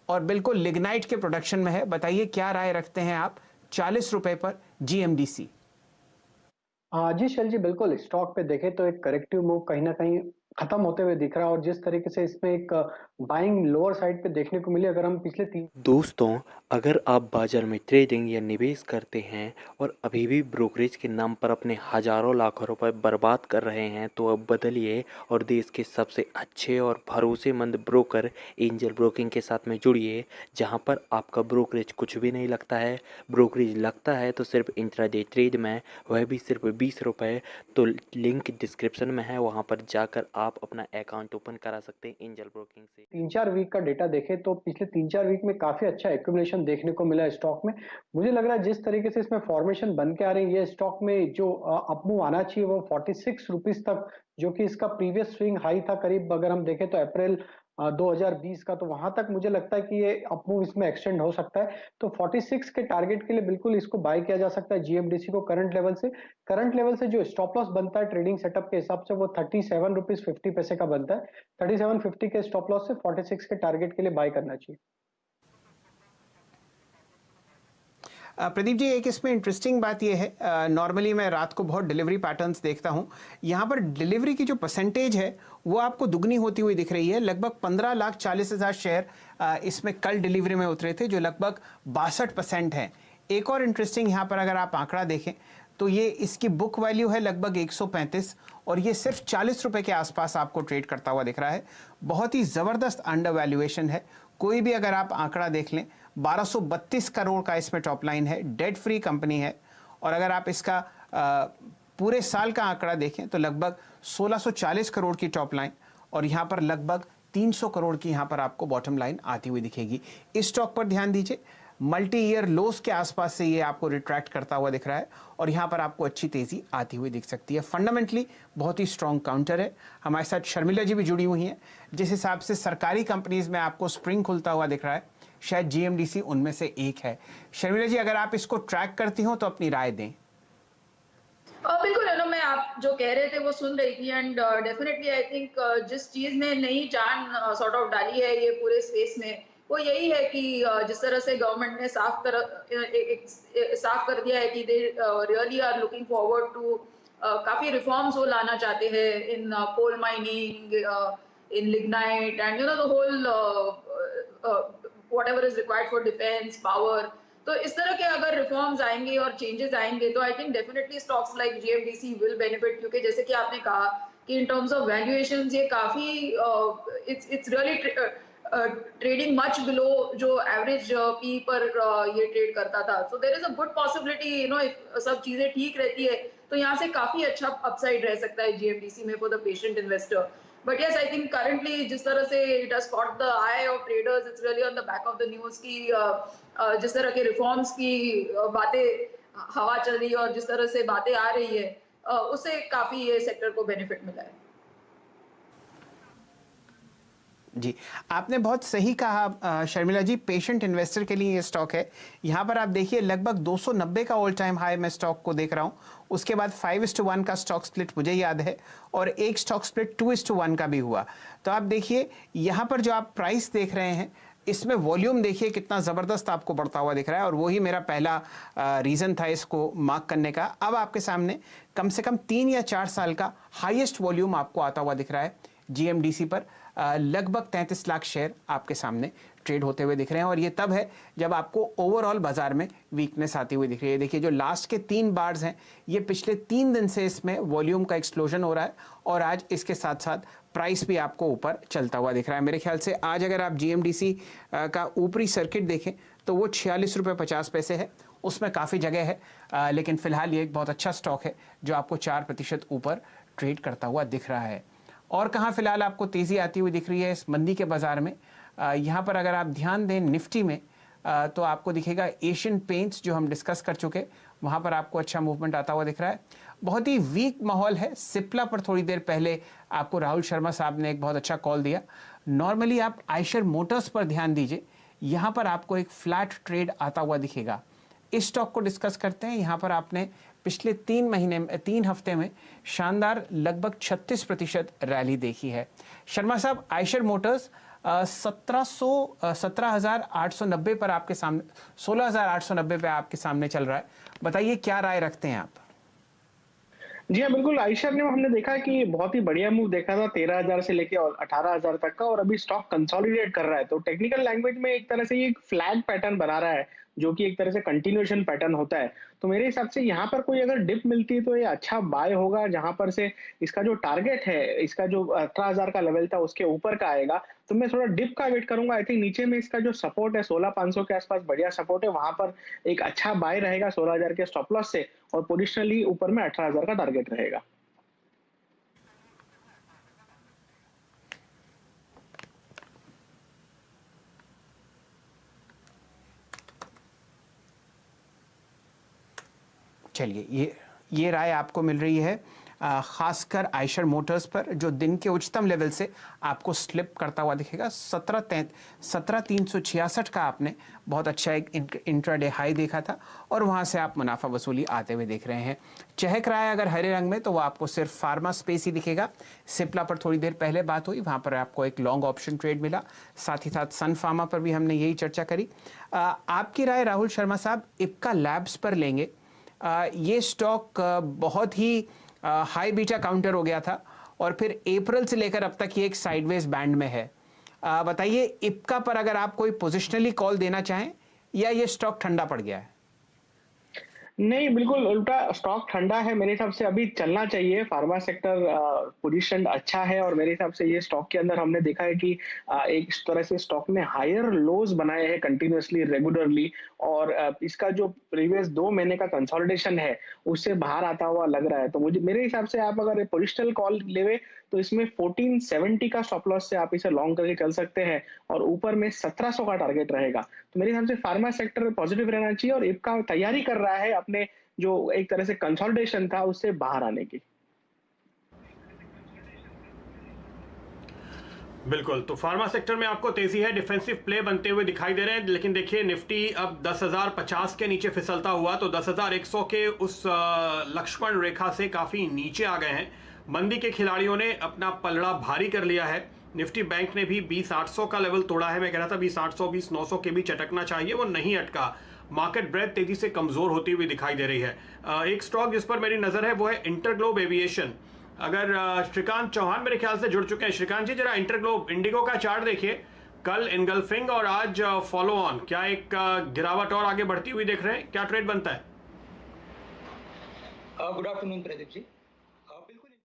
और बिल्कुल लिग्नाइट के प्रोडक्शन में है। बताइए क्या राय रखते हैं आप 40 रुपए पर जीएमडीसी? जी शैल जी, बिल्कुल स्टॉक पे देखें तो एक करेक्टिव मूव कहीं न कहीं खत्म होते हुए दिख रहा है और जिस तरीके से इसमें एक बाइंग लोअर साइड पे देखने को मिली, अगर हम पिछले 3 दोस्तों, अगर आप बाजार में ट्रेडिंग या निवेश करते हैं और अभी भी ब्रोकरेज के नाम पर अपने हजारों लाखों रुपए बर्बाद कर रहे हैं, तो अब बदलिए और देश के सबसे अच्छे और भरोसेमंद ब्रोकर एंजल ब्रोकिंग के साथ में जुड़िए, जहां पर आपका ब्रोकरेज कुछ भी नहीं लगता है। ब्रोकरेज लगता है तो सिर्फ इंट्राडे ट्रेड में, वह भी सिर्फ 20 रुपये। तो लिंक डिस्क्रिप्शन में है, वहां पर जाकर आप अपना अकाउंट ओपन करा सकते हैं एंजल ब्रोकिंग से। 3-4 वीक का डेटा देखें तो पिछले 3-4 वीक में काफी अच्छा एक्यूमुलेशन देखने को मिला है स्टॉक में। मुझे लग रहा है जिस तरीके से इसमें फॉर्मेशन बन के आ रही है, ये स्टॉक में जो अपमूव आना चाहिए वो 46 रुपीस तक, जो कि इसका प्रीवियस स्विंग हाई था करीब, अगर हम देखें तो अप्रैल 2020 का, तो वहां तक मुझे लगता है कि ये अपमूव इसमें एक्सटेंड हो सकता है। तो 46 के टारगेट के लिए बिल्कुल इसको बाय किया जा सकता है जीएमडीसी को। करंट लेवल से जो स्टॉप लॉस बनता है ट्रेडिंग सेटअप के हिसाब से, वो 37 रुपीज 50 पैसे का बनता है। 37.50 के स्टॉप लॉस से 46 के टारगेट के लिए बाय करना चाहिए। प्रदीप जी, एक इसमें इंटरेस्टिंग बात यह है, नॉर्मली मैं रात को बहुत डिलीवरी पैटर्न्स देखता हूं। यहां पर डिलीवरी की जो परसेंटेज है वो आपको दुगनी होती हुई दिख रही है। लगभग 15,40,000 शेयर इसमें कल डिलीवरी में उतरे थे, जो लगभग 62% है। एक और इंटरेस्टिंग यहाँ पर अगर आप आंकड़ा देखें तो ये इसकी बुक वैल्यू है लगभग 135 और ये सिर्फ 40 रुपए के आसपास आपको ट्रेड करता हुआ दिख रहा है। बहुत ही ज़बरदस्त अंडर वैल्यूएशन है। कोई भी अगर आप आंकड़ा देख लें, 1232 करोड़ का इसमें टॉप लाइन है, डेट फ्री कंपनी है। और अगर आप इसका पूरे साल का आंकड़ा देखें तो लगभग 1640 करोड़ की टॉप लाइन और यहाँ पर लगभग 300 करोड़ की यहाँ पर आपको बॉटम लाइन आती हुई दिखेगी। इस स्टॉक पर ध्यान दीजिए, मल्टी ईयर लोस के आसपास से ये आपको रिट्रैक्ट करता हुआ दिख रहा है और यहाँ पर आपको अच्छी तेजी आती हुई दिख सकती है। फंडामेंटली बहुत ही स्ट्रॉन्ग काउंटर है। हमारे साथ शर्मिला जी भी जुड़ी हुई हैं। जिस हिसाब से सरकारी कंपनीज में आपको स्प्रिंग खुलता हुआ दिख रहा है, शायद जीएमडीसी उनमें से एक है। शर्मिला जी, अगर आप इसको ट्रैक करती हो तो अपनी राय दें। बिल्कुल है ना, मैं आप जो कह रहे थे वो सुन रही थी एंड डेफिनेटली आई थिंक जिस चीज ने नई जान सॉर्ट ऑफ डाली है ये पूरे स्पेस में, वो यही है कि जिस तरह से गवर्नमेंट ने साफ कर दिया है कि they really are looking forward to काफी रिफॉर्म्स वो लाना चाहते हैं in coal mining, in lignite and the whole whatever is required for defense power. तो इस तरह के अगर रिफॉर्म्स आएंगे और चेंजेस आएंगे तो I think definitely stocks like GMDC will benefit, क्योंकि जैसे कि आपने कहा कि इन टर्म्स ऑफ वैल्यूएशंस ये काफी it's really trading much below जो एवरेज पी पर ये ट्रेड करता था। So there is a good possibility, सब चीजें ठीक रहती है तो यहाँ से काफी अच्छा अपसाइड रह सकता है जीएमडीसी में for the patient investor. But yes, I think currently जिस तरह से it has caught the eye of traders, it's really on the back of the news की जिस तरह के रिफॉर्म्स की बातें हवा चल रही है और जिस तरह से बातें आ रही है, उससे काफी ये सेक्टर को बेनिफिट मिला है। जी, आपने बहुत सही कहा शर्मिला जी। पेशेंट इन्वेस्टर के लिए ये स्टॉक है। यहाँ पर आप देखिए लगभग 290 का ऑल टाइम हाई मैं स्टॉक को देख रहा हूँ। उसके बाद 5:1 का स्टॉक स्प्लिट मुझे याद है और एक स्टॉक स्प्लिट 2:1 का भी हुआ। तो आप देखिए यहाँ पर जो आप प्राइस देख रहे हैं, इसमें वॉल्यूम देखिए कितना ज़बरदस्त आपको बढ़ता हुआ दिख रहा है और वही मेरा पहला रीज़न था इसको मार्क करने का। अब आपके सामने कम से कम 3 या 4 साल का हाईएस्ट वॉल्यूम आपको आता हुआ दिख रहा है जीएमडीसी पर। लगभग 33 लाख शेयर आपके सामने ट्रेड होते हुए दिख रहे हैं और ये तब है जब आपको ओवरऑल बाजार में वीकनेस आती हुई दिख रही है। देखिए जो लास्ट के 3 बार्स हैं, ये पिछले 3 दिन से इसमें वॉल्यूम का एक्सप्लोजन हो रहा है और आज इसके साथ साथ प्राइस भी आपको ऊपर चलता हुआ दिख रहा है। मेरे ख्याल से आज अगर आप जीएमडीसी का ऊपरी सर्किट देखें तो वो 46 रुपये 50 पैसे है, उसमें काफ़ी जगह है। लेकिन फिलहाल ये एक बहुत अच्छा स्टॉक है जो आपको 4% ऊपर ट्रेड करता हुआ दिख रहा है। और कहाँ फिलहाल आपको तेज़ी आती हुई दिख रही है इस मंदी के बाज़ार में? यहाँ पर अगर आप ध्यान दें निफ्टी में तो आपको दिखेगा एशियन पेंट्स जो हम डिस्कस कर चुके, वहाँ पर आपको अच्छा मूवमेंट आता हुआ दिख रहा है। बहुत ही वीक माहौल है। सिप्ला पर थोड़ी देर पहले आपको राहुल शर्मा साहब ने एक बहुत अच्छा कॉल दिया। नॉर्मली आप आयशर मोटर्स पर ध्यान दीजिए, यहाँ पर आपको एक फ्लैट ट्रेड आता हुआ दिखेगा। इस स्टॉक को डिस्कस करते हैं। यहाँ पर आपने पिछले 3 हफ्ते में शानदार लगभग 36% रैली देखी है। शर्मा साहब, आयशर मोटर्स 17,890 पर आपके सामने, 16,890 पे आपके सामने चल रहा है। बताइए क्या राय रखते हैं आप? जी हाँ, बिल्कुल आइशर ने हमने देखा कि बहुत ही बढ़िया मूव देखा था 13,000 से लेके और 18,000 तक का, और अभी स्टॉक कंसोलिडेट कर रहा है। तो टेक्निकल लैंग्वेज में एक तरह से ये एक फ्लैग पैटर्न बना रहा है, जो कि एक तरह से कंटिन्यूएशन पैटर्न होता है। तो मेरे हिसाब से यहाँ पर कोई अगर डिप मिलती है तो ये अच्छा बाय होगा, जहां पर से इसका जो टारगेट है, इसका जो 18,000 का लेवल था उसके ऊपर का आएगा। तो मैं थोड़ा डिप का वेट करूंगा। आई थिंक नीचे में इसका जो सपोर्ट है 16,500 के आसपास बढ़िया सपोर्ट है, वहां पर एक अच्छा बाय रहेगा 16,000 के स्टॉप लॉस से, और पोजिशनली ऊपर में 18,000 का टारगेट रहेगा। चलिए, ये राय आपको मिल रही है खासकर आइशर मोटर्स पर, जो दिन के उच्चतम लेवल से आपको स्लिप करता हुआ दिखेगा। 17,366 का आपने बहुत अच्छा एक इंट्राडे हाई देखा था, और वहां से आप मुनाफा वसूली आते हुए देख रहे हैं। चहक रहा है अगर हरे रंग में, तो वो आपको सिर्फ फार्मा स्पेस ही दिखेगा। सिप्ला पर थोड़ी देर पहले बात हुई, वहां पर आपको एक लॉन्ग ऑप्शन ट्रेड मिला। साथ ही साथ सन फार्मा पर भी हमने यही चर्चा करी। आपकी राय राहुल शर्मा साहब, इप्का लैब्स पर लेंगे? ये स्टॉक बहुत ही हाई बीटा काउंटर हो गया था, और फिर अप्रैल से लेकर अब तक ये एक साइडवेज बैंड में है। बताइए इप्का पर अगर आप कोई पोजिशनली कॉल देना चाहें, या ये स्टॉक ठंडा पड़ गया है? नहीं, बिल्कुल उल्टा, स्टॉक ठंडा है। मेरे हिसाब से अभी चलना चाहिए। फार्मा सेक्टर पोजीशन अच्छा है, और मेरे हिसाब से ये स्टॉक के अंदर हमने देखा है कि एक इस तरह से स्टॉक ने हायर लोज बनाए हैं कंटिन्यूअसली, रेगुलरली, और इसका जो प्रीवियस 2 महीने का कंसोलिडेशन है उससे बाहर आता हुआ लग रहा है। तो मुझे, मेरे हिसाब से आप अगर पोजिशनल कॉल लेवे तो इसमें 1470 का स्टॉप लॉस से आप इसे लॉन्ग करके चल सकते हैं, और ऊपर में 1700 का टारगेट रहेगा। तो मेरे हिसाब से फार्मा सेक्टर पॉजिटिव रहना चाहिए, और इप्का तैयारी कर रहा है अपने जो एक तरह से कंसोलिडेशन था उससे बाहर आने की। बिल्कुल, तो फार्मा सेक्टर में आपको तेजी है, डिफेंसिव प्ले बनते हुए दिखाई दे रहे हैं। लेकिन देखिए निफ्टी अब 10,050 के नीचे फिसलता हुआ, तो 10,100 के उस लक्ष्मण रेखा से काफी नीचे आ गए हैं। मंदी के खिलाड़ियों ने अपना पलड़ा भारी कर लिया है। निफ्टी बैंक ने भी 20,800 का लेवल तोड़ा है। मैं कह रहा था 20,800 20,900 के भी चटकना चाहिए, वो नहीं अटका। मार्केट ब्रेथ तेजी से कमजोर होती हुई दिखाई दे रही है। एक स्टॉक जिस पर मेरी नजर है वो है इंटरग्लोब एविएशन। अगर श्रीकांत चौहान मेरे ख्याल से जुड़ चुके हैं। श्रीकांत जी, जरा इंटरग्लोब इंडिगो का चार्ट देखिए, कल इनगल्फिंग और आज फॉलो ऑन, क्या एक गिरावट और आगे बढ़ती हुई देख रहे हैं? क्या ट्रेड बनता है? Good afternoon Pradeep ji.